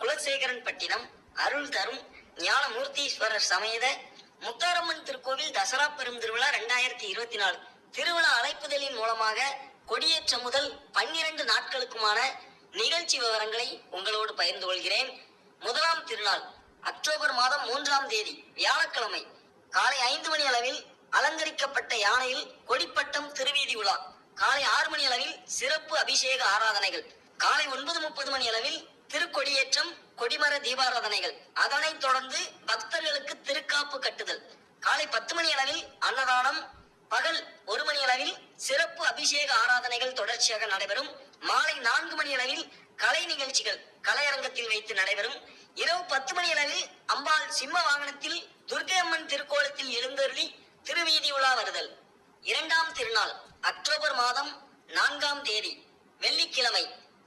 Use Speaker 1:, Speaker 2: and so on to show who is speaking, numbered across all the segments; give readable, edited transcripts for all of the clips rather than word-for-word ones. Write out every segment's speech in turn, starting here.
Speaker 1: குலசேகரன் பட்டினம் அருள் தரும் ஞானமூர்த்தீஸ்வரர் சமேத முத்தாரம்மன் திருக்கோவில் தசரா பெரும் திருவிழா 2024 திருவிழா அழைப்புதலின் மூலமாக கொடியேற்றம் முதல் 12 நாட்களுக்குமான நிகழ்ச்சி விவரங்களை உங்களோடு பகிர்ந்து கொள்கிறேன். முதலாம் திருநாள் அக்டோபர் மாதம் 3ஆம் தேதி வியாழக்கிழமை காலை 5 மணி அளவில் அலங்கரிக்கப்பட்ட யானையில் கொடிப்பட்டம் திருவீதி உலா. காலை 6 மணி அளவில் சிறப்பு அபிஷேக ஆராதனைகள். காலை 9:30 மணி அளவில் திருக்கொடியேற்றம், கொடிமர தீபாராதனைகள். அதனைத் தொடர்ந்து பக்தர்களுக்கு திருக்காப்பு கட்டுதல். காலை 10 மணி அளவில் அன்னதானம். பகல் 1 மணி அளவில் சிறப்பு அபிஷேக ஆராதனைகள் தொடர்ச்சியாக நடைபெறும். மாலை 4 மணி அளவில் கலை நிகழ்ச்சிகள் கலையரங்கத்தில் வைத்து நடைபெறும். இரவு 10 மணி அளவில் அம்பாள் சிம்ம வாகனத்தில் துர்க்கை அம்மன் திருக்கோலத்தில் எழுந்தருளி திருவீதி உலா வருதல். இரண்டாம் திருநாள் அக்டோபர் மாதம் 4ஆம் தேதி வெள்ளிக்கிழமை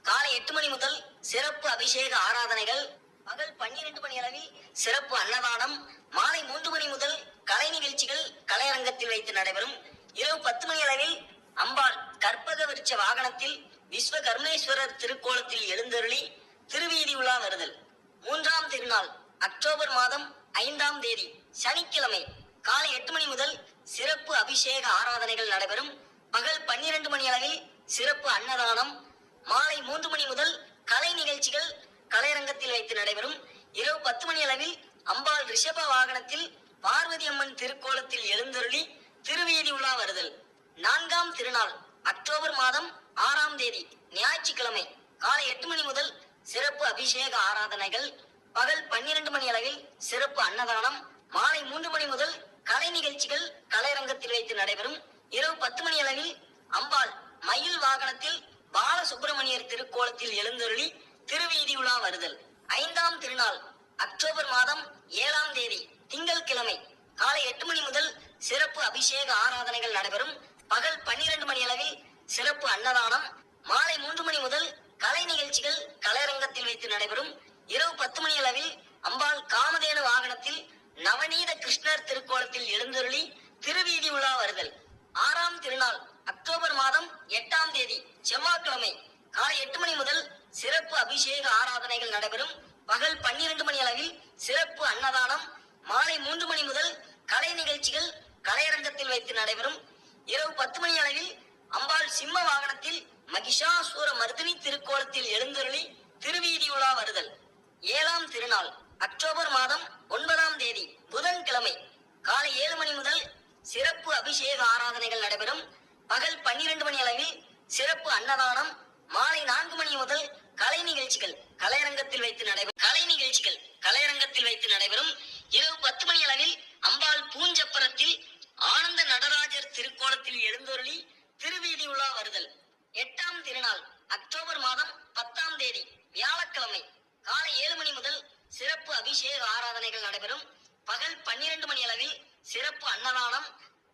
Speaker 1: காலை 8 மணி முதல் சிறப்பு அபிஷேக ஆராதனைகள். பகல் 12 மணி அளவில் சிறப்பு அன்னதானம். மாலை 3 மணி முதல் கலை நிகழ்ச்சிகள் கலையரங்கத்தில் வைத்து நடைபெறும். இரவு 10 மணி அளவில் அம்பாள் கற்பக விருட்ச வாகனத்தில் விஸ்வகர்மேஸ்வரர் திருக்கோலத்தில் எழுந்தருளி திருவீதி உலா வருதல். மூன்றாம் திருநாள் அக்டோபர் மாதம் 5ஆம் தேதி சனிக்கிழமை காலை 8 மணி முதல் சிறப்பு அபிஷேக ஆராதனைகள் நடைபெறும். பகல் 12 மணி அளவில் சிறப்பு அன்னதானம். மாலை 3 மணி முதல் கலை நிகழ்ச்சிகள் கலையரங்கத்தில் வைத்து நடைபெறும். இரவு 10 மணி அளவில் அம்பாள் ரிஷப வாகனத்தில் பார்வதி அம்மன் திருக்கோலத்தில் எழுந்தருளி திருவீதி உலா வருதல். 4ஆம் திருநாள் அக்டோபர் மாதம் 6ஆம் தேதி ஞாயிற்றுக்கிழமை காலை 8 மணி முதல் சிறப்பு அபிஷேக ஆராதனைகள். பகல் 12 மணி அளவில் சிறப்பு அன்னதானம். மாலை 3 மணி முதல் கலை நிகழ்ச்சிகள் கலையரங்கத்தில் வைத்து நடைபெறும். இரவு 10 மணி அளவில் அம்பாள் மயில் வாகனத்தில் பாலசுப்பிரமணியர் திருக்கோலத்தில் எழுந்தருளி திருவீதி உலா வருதல். 5ஆம் திருநாள் அக்டோபர் மாதம் 7ஆம் தேதி திங்கள் கிழமை காலை 8 மணி முதல் சிறப்பு அபிஷேக ஆராதனைகள் நடைபெறும். பகல் 12 மணி அளவில் சிறப்பு அன்னதானம். மாலை 3 மணி முதல் கலை நிகழ்ச்சிகள் கலையரங்கத்தில் வைத்து நடைபெறும். இரவு 10 மணி அளவில் அம்பாள் காமதேனு வாகனத்தில் நவநீத கிருஷ்ணர் திருக்கோலத்தில் எழுந்தருளி திருவீதி உலா வருதல். 6ஆம் திருநாள் அக்டோபர் மாதம் 8ஆம் தேதி செவ்வாய்க்கிழமை காலை 8 மணி முதல் சிறப்பு அபிஷேக ஆராதனைகள் நடைபெறும். பகல் 12 மணி அளவில் சிறப்பு அன்னதானம். மாலை 3 மணி முதல் கலை நிகழ்ச்சிகள் கலையரங்கத்தில் வைத்து நடைபெறும். இரவு 10 மணி அளவில் அம்பாள் சிம்ம வாகனத்தில் மகிஷாசூர மர்தினி திருக்கோலத்தில் எழுந்தருளி திருவீதி உலா வருதல். 7ஆம் திருநாள் அக்டோபர் மாதம் 9ஆம் தேதி புதன்கிழமை காலை 7 மணி முதல் சிறப்பு அபிஷேக ஆராதனைகள் நடைபெறும். பகல் 12 மணி அளவில் சிறப்பு அன்னதானம். மாலை 4 மணி முதல் கலை நிகழ்ச்சிகள் கலையரங்கத்தில் வைத்து நடைபெறும். இரவு 10 மணி அளவில் அம்பாள் பூஞ்சப்பரத்தில் ஆனந்த நடராஜர் திருக்கோலத்தில் எழுந்தருளி திருவீதி உலா வருதல். 8ஆம் திருநாள் அக்டோபர் மாதம் 10ஆம் தேதி வியாழக்கிழமை காலை 7 மணி முதல் சிறப்பு அபிஷேக ஆராதனைகள் நடைபெறும். பகல் 12 மணி அளவில் சிறப்பு அன்னதானம்.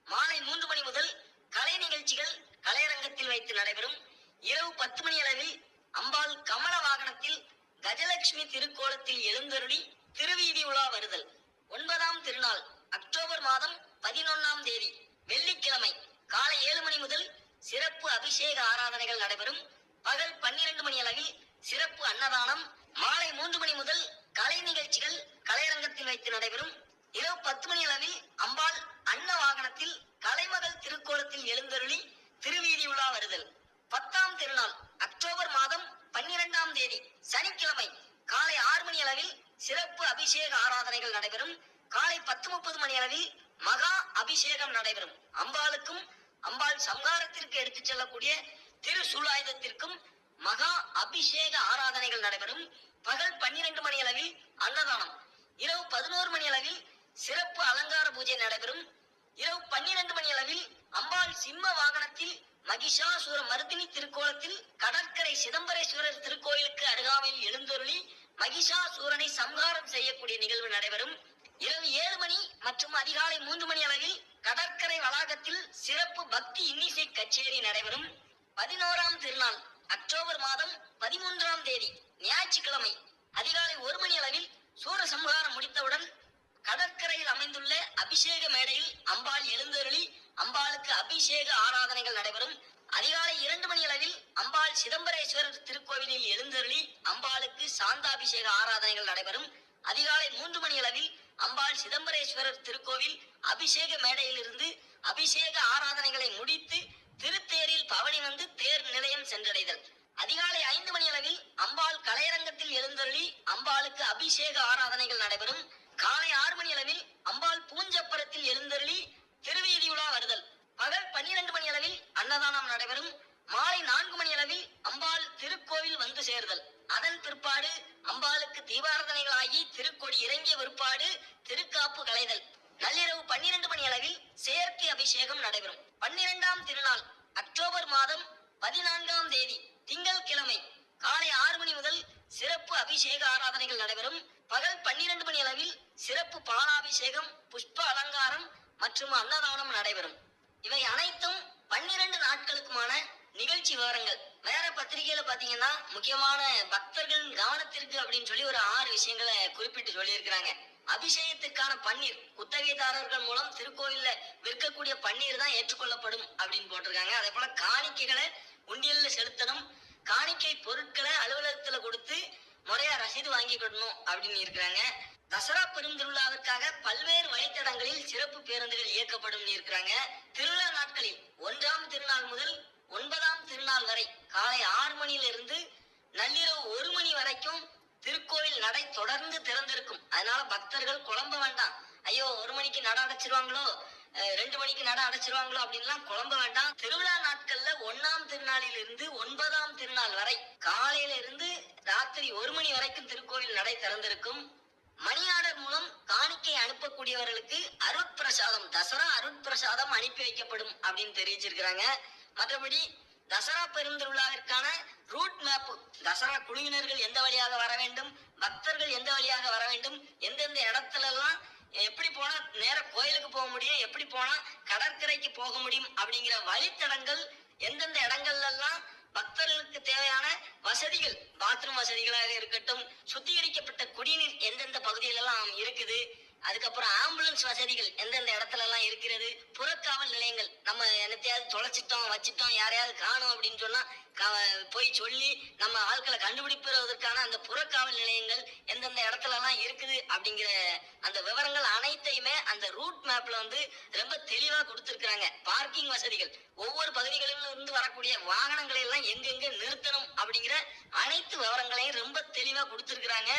Speaker 1: மாலை 3 மணி முதல் கலை நிகழ்ச்சிகள் கலையரங்கத்தில் வைத்து நடைபெறும். இரவு 10 மணி அளவில் அம்பாள் கமல வாகனத்தில் கஜலட்சுமி திருக்கோலத்தில் எழுந்தருளி திருவீதி உலா வருதல். 9ஆம் திருநாள் அக்டோபர் மாதம் 11ஆம் தேதி வெள்ளிக்கிழமை காலை 7 மணி முதல் சிறப்பு அபிஷேக ஆராதனைகள் நடைபெறும். பகல் 12 மணி அளவில் சிறப்பு அன்னதானம். மாலை 3 மணி முதல் கலை நிகழ்ச்சிகள் கலையரங்கத்தில் வைத்து நடைபெறும். இரவு 10 மணி அளவில் அம்பாள் அன்ன வாகனத்தில் கலைமகள் திருக்கோலத்தில் எழுந்தருளி திருவீதி உலா வருதல். 10ஆம் திருநாள் அக்டோபர் மாதம் 12ஆம் தேதி சனிக்கிழமை காலை 6 மணி அளவில் சிறப்பு அபிஷேக ஆராதனைகள் நடைபெறும். காலை 10:30 மணி அளவில் மகா அபிஷேகம் நடைபெறும். அம்பாளுக்கும் அம்பாள் சம்ஹாரத்திற்கு எடுத்துச் செல்லக்கூடிய திருசூலாயுதத்திற்கும் மகா அபிஷேக ஆராதனைகள் நடைபெறும். பகல் 12 மணி அளவில் அன்னதானம். இரவு 11 மணி அளவில் சிறப்பு அலங்கார பூஜை நடைபெறும். இரவு 12 மணி அளவில் அம்பாள் சிம்ம வாகனத்தில் மகிஷாசூர மர்தினி திருக்கோலத்தில் கடற்கரை சிதம்பரேஸ்வரர் திருக்கோயிலுக்கு அருகாமையில் எழுந்தருளி மகிஷாசூரனை சம்ஹாரம் செய்யக்கூடிய நிகழ்வு நடைபெறும். இரவு 7 மணி மற்றும் அதிகாலை 3 மணி அளவில் கடற்கரை வளாகத்தில் சிறப்பு பக்தி இன்னிசை கச்சேரி நடைபெறும். 11ஆம் திருநாள் அக்டோபர் மாதம் 13ஆம் தேதி ஞாயிற்றுக்கிழமை அதிகாலை 1 மணி அளவில் சூரசம்ஹாரம் முடித்தவுடன் கடற்கரையில் அமைந்துள்ள அபிஷேக மேடையில் அம்பாள் எழுந்தருளி அம்பாளுக்கு அபிஷேக ஆராதனைகள் நடைபெறும். அதிகாலை 2 மணி அளவில் அம்பாள் சிதம்பரேஸ்வரர் திருக்கோவிலில் எழுந்தருளி அம்பாளுக்கு சாந்தாபிஷேக ஆராதனைகள் நடைபெறும். அதிகாலை 3 மணி அளவில் அம்பாள் சிதம்பரேஸ்வரர் திருக்கோவில் அபிஷேக மேடையிலிருந்து அபிஷேக ஆராதனைகளை முடித்து திருத்தேரில் பவனி வந்து தேர் நிலையம் சென்றடைதல். அதிகாலை 5 மணி அளவில் அம்பாள் கலையரங்கத்தில் எழுந்தருளி அம்பாளுக்கு அபிஷேக ஆராதனைகள் நடைபெறும். காலை 6 மணி அளவில் அம்பாள் பூஞ்சப்பரத்தில் எழுந்தருளி திருவீதி உலா வருதல். பகல் 12 மணி அளவில் அன்னதானம் நடைபெறும். மாலை 4 மணி அளவில் அம்பாள் திருக்கோவில் வந்து சேர்தல். அதன் பிற்பாடு அம்பாளுக்கு தீபாராதனைகளாகி திருக்கொடி இறங்கிய பிற்பாடு திருக்காப்பு களைதல். நள்ளிரவு 12 மணி அளவில் செயற்கை அபிஷேகம் நடைபெறும். 12ஆம் திருநாள் அக்டோபர் மாதம் 14ஆம் தேதி திங்கட்கிழமை காலை 6 மணி முதல் சிறப்பு அபிஷேக ஆராதனைகள் நடைபெறும். பகல் 12 மணி அளவில் சிறப்பு பாலாபிஷேகம், புஷ்ப அலங்காரம் மற்றும் அன்னதானம் நடைபெறும். இவை அனைத்தும் 12 நாட்களுக்குமான நிகழ்ச்சி விவரங்கள். வேற பத்திரிகையில பாத்தீங்கன்னா முக்கியமான பக்தர்கள் கவனத்திற்கு அப்படின்னு சொல்லி ஒரு 6 விஷயங்களை குறிப்பிட்டு சொல்லியிருக்கிறாங்க. அபிஷேகத்திற்கான பன்னீர் குத்தகைதாரர்கள் மூலம் திருக்கோயில்ல விற்கக்கூடிய பன்னீர் தான் ஏற்றுக்கொள்ளப்படும் அப்படின்னு போட்டிருக்காங்க. அதே போல காணிக்கைகளை உண்டியல்ல செலுத்தணும். காணிக்கை பொருட்களை அலுவலகத்துல கொடுத்து முறையா ரசீது வாங்கிக்கணும் அப்படின்னு இருக்கிறாங்க. தசரா பெருந்திருவிழாவிற்காக பல்வேறு வழித்தடங்களில் சிறப்பு பேருந்துகள் இயக்கப்படும் இருக்கிறாங்க. திருவிழா நாட்களில் 1ஆம் திருநாள் முதல் 9ஆம் திருநாள் வரை காலை 6 மணியிலிருந்து நள்ளிரவு 1 மணி வரைக்கும் திருக்கோவில் நடை தொடர்ந்து திறந்திருக்கும். அதனால பக்தர்கள் குழம்ப வேண்டாம். ஐயோ 1 மணிக்கு நட அடைச்சிருவாங்களோ, 2 மணிக்கு நட அடைச்சிருவாங்களோ அப்படின்லாம் குழம்ப வேண்டாம். திருவிழா நாட்கள்ல 1ஆம் திருநாளில் இருந்து 9ஆம் திருநாள் வரை காலையில இருந்து ராத்திரி 1 மணி வரைக்கும் திருக்கோவில் நடை திறந்திருக்கும். மணி ஆர்டர் மூலம் காணிக்கை அனுப்பக்கூடியவர்களுக்கு அருட்பிரசாதம், தசரா அருட்பிரசாதம் அனுப்பி வைக்கப்படும் அப்படின்னு தெரிவிச்சிருக்கிறாங்க. மற்றபடி தசரா பெருந்திருவிழாவிற்கான ரூட் மேப், தசரா குழுவினர்கள் எந்த வழியாக வர வேண்டும், பக்தர்கள் எந்த வழியாக வர வேண்டும், எந்தெந்த இடத்துல எல்லாம் எப்படி போனா நேர கோயிலுக்கு போக முடியும், எப்படி போனா கடற்கரைக்கு போக முடியும் அப்படிங்கிற வழித்தடங்கள், எந்தெந்த இடங்கள்ல எல்லாம் பக்தர்களுக்கு தேவையான வசதிகள், பாத்ரூம் வசதிகளாக இருக்கட்டும், சுத்திகரிக்கப்பட்ட குடிநீர் எந்தெந்த பகுதியிலெல்லாம் இருக்குது, அதுக்கப்புறம் ஆம்புலன்ஸ் வசதிகள் எந்தெந்த இடத்துல எல்லாம் இருக்கிறது, புறக்காவல் நிலையங்கள், நம்ம என்னத்தையாவது தொலைச்சிட்டோம் வச்சிட்டோம் யாரையாவது காணும் அப்படின்னு சொன்னா போய் சொல்லி நம்ம ஆட்களை கண்டுபிடிப்பதற்கான அந்த புறக்காவல் நிலையங்கள் எந்தெந்த இடத்துல எல்லாம் இருக்குது அப்படிங்கிற அந்த விவரங்கள் அனைத்தையுமே அந்த ரூட் மேப்ல வந்து ரொம்ப தெளிவா கொடுத்திருக்கிறாங்க. பார்க்கிங் வசதிகள், ஒவ்வொரு பகுதிகளிலும் இருந்து வரக்கூடிய வாகனங்களை எல்லாம் எங்கெங்க நிறுத்தணும் அப்படிங்கிற அனைத்து விவரங்களையும் ரொம்ப தெளிவா கொடுத்திருக்கிறாங்க.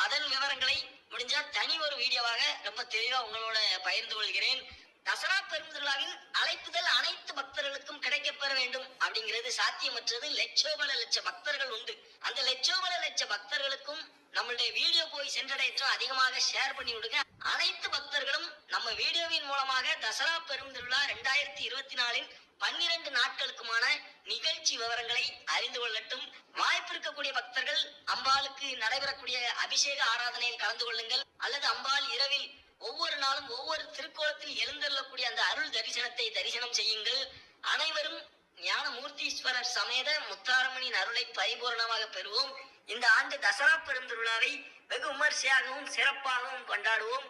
Speaker 1: அதன் விவரங்களை முடிஞ்சா தனி ஒரு வீடியோவாக ரொம்ப தெளிவா உங்களோட பகிர்ந்து கொள்கிறேன். தசரா பெருந்திருவிழாவின் அழைப்புதல் அனைத்து பக்தர்களுக்கும் கிடைக்கப்பெற வேண்டும் அப்படிங்கிறது சாத்தியமற்றது. லட்சோபல லட்ச பக்தர்கள் உண்டு. அந்த லட்சோபல லட்ச பக்தர்களுக்கும் நம்மளுடைய வீடியோ போய் சென்றடையற்றும் அதிகமாக ஷேர் பண்ணி விடுங்க. அனைத்து பக்தர்களும் நம்ம வீடியோவின் மூலமாக தசரா பெருந்திருவிழா 2024 12 நாட்களுக்குமான நிகழ்ச்சி விவரங்களை அறிந்து கொள்ளட்டும். வாய்ப்பு இருக்கக்கூடிய பக்தர்கள் அம்பாளுக்கு நடைபெறக்கூடிய அபிஷேக ஆராதனையில் கலந்து கொள்ளுங்கள். அல்லது அம்பாள் இரவில் ஒவ்வொரு நாளும் ஒவ்வொரு திருக்கோலத்தில் எழுந்தருளக்கூடிய அந்த அருள் தரிசனத்தை தரிசனம் செய்யுங்கள். அனைவரும் ஞானமூர்த்தீஸ்வரர் சமேத முத்தாரம்மனின் அருளை பரிபூர்ணமாக பெறுவோம். இந்த ஆண்டு தசரா பெருந்திருவிழாவை வெகு விமர்சையாகவும் சிறப்பாகவும் கொண்டாடுவோம்.